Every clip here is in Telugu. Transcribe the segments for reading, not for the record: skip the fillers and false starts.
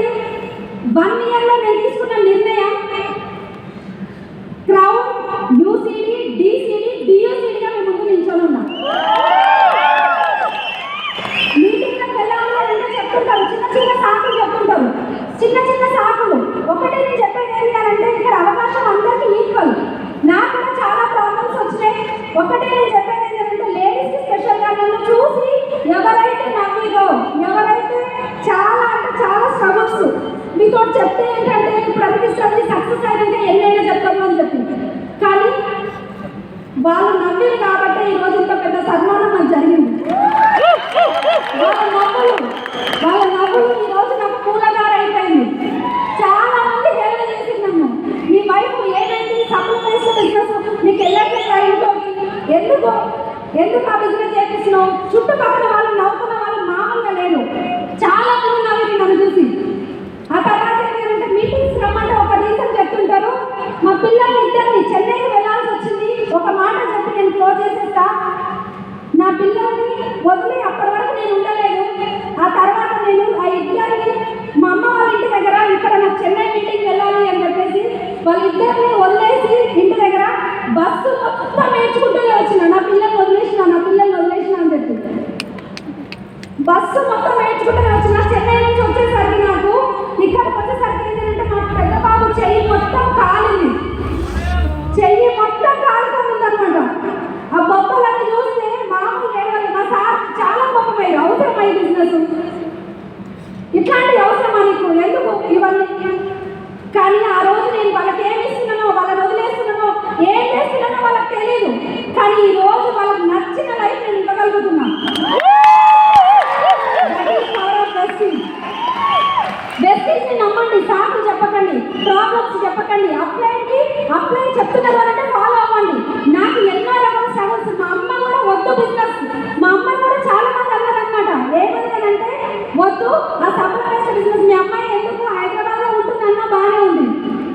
చెప్పండి, 1 ఇయర్లో నేను తీసుకున్న నిర్ణయం క్రౌన్, యూసీడీ, డీసీడీ, డియూసీడీగా మేము ముందు నిల్చొని ఉన్నాం. మీటింగ్లకు వెళ్ళాలంటే చెప్తుంటారు, చిన్న సాకులు చెప్తుంటారు, చిన్న సాకులు. ఒకటి నేను చెప్పేది ఏంటి అంటే, ఇక్కడ అవకాశం అందరికీ ఈక్వల్. నాకు కూడా చాలా ప్రాబ్లమ్స్ వచ్చినాయి. ఒకటి నేను చెప్పేది ఏంటంటే, లేడీస్కి స్పెషల్గా నన్ను చూసి ఎవరైతే నవ్విరో, ఎవరైతే చాలా అంటే చాలా స్ట్రగుల్స్ మీతో చెప్తే ఏంటంటే, ప్రతిష్టది సక్సెస్ అయిందంటే ఎన్నైనా చెప్తాము అని చెప్పి, కానీ వాళ్ళు నవ్విరు కాబట్టి ఈరోజు ఇంత పెద్ద సన్మానం నాకు జరిగింది. వాళ్ళ నవ్వులు ఈరోజు నాకు పూలగారు అయిపోయింది. చాలా మంది హేళన చేసింది నన్ను, మీ వైపు ఏమైంది, సప్లిమెంట్స్ బిజినెస్ నీకు వెళ్ళట్లేదు ఇంట్లోకి, ఎందుకు ఆ బిజినెస్ చేపిస్తున్నావు? చుట్టుపక్కల వాళ్ళు నవ్వుకున్న వాళ్ళు మామూలుగా లేదు, చాలా మంది నవ్వి నన్ను చూసి. ఆ తర్వాత ఏంటంటే, మీటింగ్స్ రమ్మంటే ఒక రీజన్ చెప్తుంటారు. మా పిల్లల్ని ఇద్దరిని చెన్నైకి వెళ్ళాల్సి వచ్చింది. ఒక మాట చెప్పి నేను క్లోజ్ చేసేస్తా, నా పిల్లల్ని వదిలి అప్పటి వరకు నేను ఉండలేదు. ఆ తర్వాత నేను ఆ ఇద్దరిని మా అమ్మ వాళ్ళ ఇంటి దగ్గర, ఇక్కడ నాకు చెన్నై మీటింగ్ వెళ్ళాలి అని చెప్పేసి వాళ్ళిద్దరిని వదిలేసి ఇంటి దగ్గర బస్సు మొత్తం నేర్చుకుంటూనే వచ్చిన, నా పిల్లల్ని వదిలేసిన అని చెప్పి బస్సు మొత్తం నేర్చుకుంటూనే వచ్చిన. చెన్నై నుంచి వచ్చేసరికి నాకు ఇక్కడికి వచ్చేసరికి ఏంటంటే, మా పెద్ద బాబు చెయ్యి మొత్తం కాలింది, చెయ్యి మొత్తం కాలుతుందనమాట. ఆ బొమ్మలన్నీ చూస్తే మామూలు ఏడవాలి. మా సార్ చాలా గొప్పపోయారు, అవసరమా ఈ బిజినెస్, ఇట్లాంటి అవసరమా నీకు, ఎందుకు ఇవన్నీ? కానీ ఆ రోజు నేను వాళ్ళకి ఏమి ఇస్తున్నానో, వాళ్ళని వదిలేస్తున్నానో, ఏం చేస్తున్నానో వాళ్ళకి తెలియదు. కానీ ఈ రోజు వాళ్ళకి నచ్చిన లైఫ్ నేను ఇవ్వగలుగుతున్నా. బెస్టీస్ని నమ్మండి, సాకులు చెప్పకండి, ప్రాబ్లమ్స్ చెప్పకండి. అప్లై చెప్తున్నారు అంటే ఫాలో అవ్వండి. నాకు ఎన్నో రకాల స్ట్రగుల్స్. మా అమ్మ కూడా వద్దు బిజినెస్, మా అమ్మ కూడా చాలా మంది అన్నారనమాట, ఏమన్నారంటే వద్దు ఆ సప్లిమెంట్స్ బిజినెస్, మీ అమ్మాయి ఎందుకు హైదరాబాద్లో ఉంటుందన్నా బాగానే ఉంది,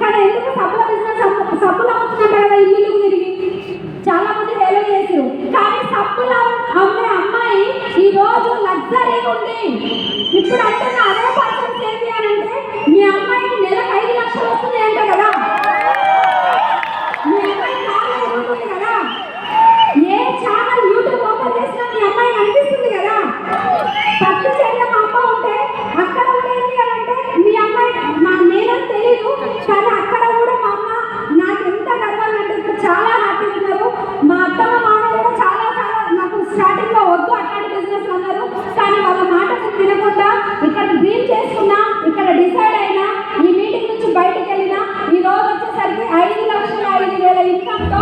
కానీ ఎందుకు సబ్బులు అమ్ముతుందంట కదా ఇల్లు తిరిగి, చాలా మంది హేళన చేసారు. కానీ సబ్బులు అమ్మే అమ్మాయి ఈ రోజు లగ్జరీగా ఉంది. ఇప్పుడు అంటే అదే పర్సన్స్ ఏంటి అని అంటే, మీ అమ్మాయికి నెలకు 5 లక్షలు వస్తుంది అంట కదా, మీ అమ్మాయి కాలేజ్ ఉంటుంది కదా, ఏ ఛానల్ యూట్యూబ్ ఓపెన్ చేసినా మీ అమ్మాయి కనిపిస్తుంది కదా. పట్టు చేయడం మా అమ్మ ఉంటే అక్కడ ఉండేది అని అంటే, మీ అమ్మాయి నేనని తెలియదు, కానీ అక్కడ కూడా మా అమ్మ నాకు ఎంత గర్వంగా అంటే ఇప్పుడు చాలా హ్యాపీగా ఉన్నారు. మా అత్తమ్మ మామయ్య కూడా చాలా నాకు స్టార్టింగ్లో వద్దు అట్లాంటి బిజినెస్ అన్నారు, కానీ వాళ్ళ మాటకు వినకుండా ఇక్కడ డ్రీమ్ చేసుకున్నా, ఇక్కడ డిసైడ్ అయినా, ఈ మీటింగ్ నుంచి బయటకు వెళ్ళినా ఈ రోజు వచ్చేసరికి 5,05,000 ఇన్కమ్తో